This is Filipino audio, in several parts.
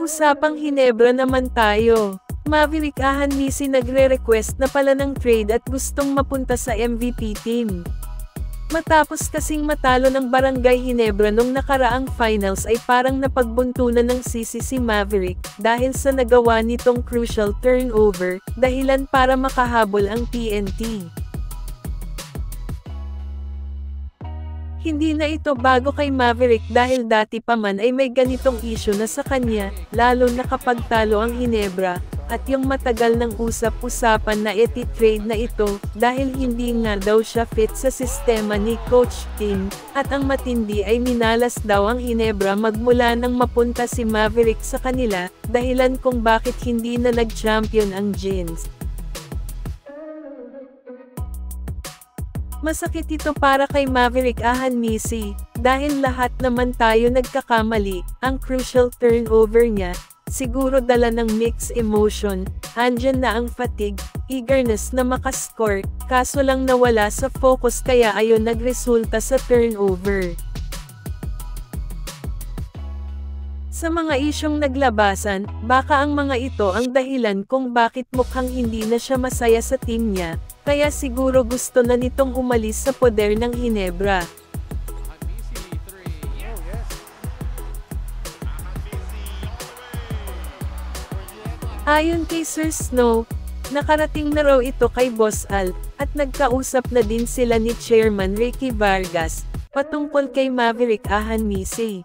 Usapang Hinebra naman tayo. Maverick Ahanmisi nagre-request na pala ng trade at gustong mapunta sa MVP team. Matapos kasing matalo ng Barangay Hinebra nung nakaraang finals ay parang napagbuntunan ng sisi si Maverick dahil sa nagawa nitong crucial turnover, dahilan para makahabol ang TNT. Hindi na ito bago kay Maverick dahil dati pa man ay may ganitong issue na sa kanya, lalo na kapag talo ang Hinebra, at yung matagal ng usap-usapan na iti-trade na ito, dahil hindi nga daw siya fit sa sistema ni Coach Tim, at ang matindi ay minalas daw ang Hinebra magmula nang mapunta si Maverick sa kanila, dahilan kung bakit hindi na nag-champion ang Gins. Masakit ito para kay Maverick Ahanmisi, dahil lahat naman tayo nagkakamali, ang crucial turnover niya, siguro dala ng mixed emotion, andyan na ang fatigue, eagerness na makascore, kaso lang nawala sa focus kaya ayon nagresulta sa turnover. Sa mga isyong naglabasan, baka ang mga ito ang dahilan kung bakit mukhang hindi na siya masaya sa team niya, kaya siguro gusto na nitong umalis sa poder ng Hinebra. Ayon kay Sir Snow, nakarating na raw ito kay Boss Al, at nagkausap na din sila ni Chairman Ricky Vargas, patungkol kay Maverick Ahanmisi.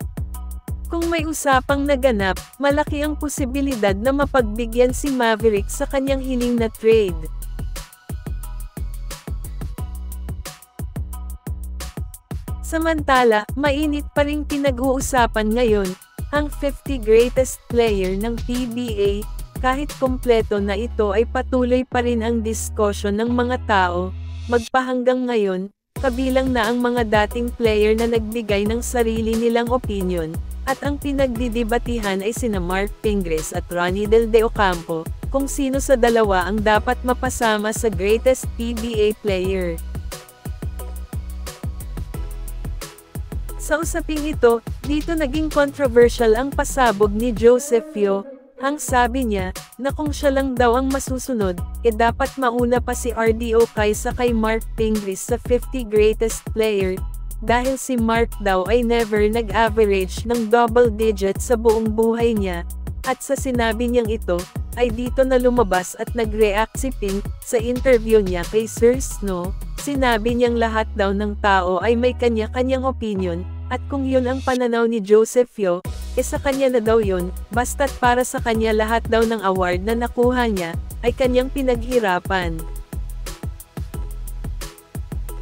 Kung may usapang naganap, malaki ang posibilidad na mapagbigyan si Maverick sa kanyang hiling na trade. Samantala, mainit pa ring pinag-uusapan ngayon, ang 50 greatest player ng PBA, kahit kompleto na ito ay patuloy pa rin ang diskusyon ng mga tao, magpahanggang ngayon, kabilang na ang mga dating player na nagbigay ng sarili nilang opinion, at ang pinagdidibatihan ay sina Mark Pingres at Ronnie Del De Ocampo, kung sino sa dalawa ang dapat mapasama sa greatest PBA player. Sa usaping ito, dito naging controversial ang pasabog ni Joseph Yo, ang sabi niya, na kung siya lang daw ang masusunod, dapat mauna pa si RDO kaysa kay Mark Pingres sa 50 greatest player, dahil si Mark daw ay never nag-average ng double digit sa buong buhay niya, at sa sinabi niyang ito, ay dito na lumabas at nag-react si Pink, sa interview niya kay Sir Snow, sinabi niyang lahat daw ng tao ay may kanya-kanyang opinion, at kung yun ang pananaw ni Joseph Yo, sa kanya na daw yun, basta't para sa kanya lahat daw ng award na nakuha niya, ay kanyang pinaghirapan.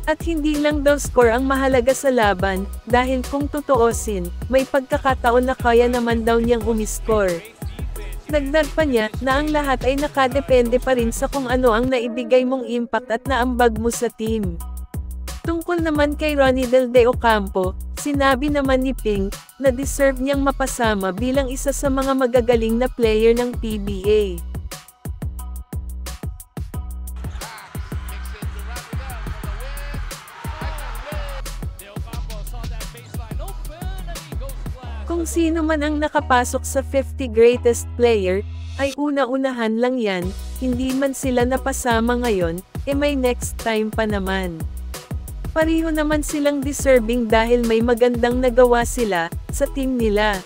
At hindi lang daw score ang mahalaga sa laban, dahil kung tutuusin, may pagkakataon na kaya naman daw niyang umiscore. Dagdag pa niya, na ang lahat ay nakadepende pa rin sa kung ano ang naibigay mong impact at naambag mo sa team. Tungkol naman kay Ronnie Del De Ocampo, sinabi naman ni Pink, na deserve niyang mapasama bilang isa sa mga magagaling na player ng PBA. Kung sino man ang nakapasok sa 50 greatest player, ay una-unahan lang yan, hindi man sila napasama ngayon, may next time pa naman. Pareho naman silang deserving dahil may magandang nagawa sila, sa team nila.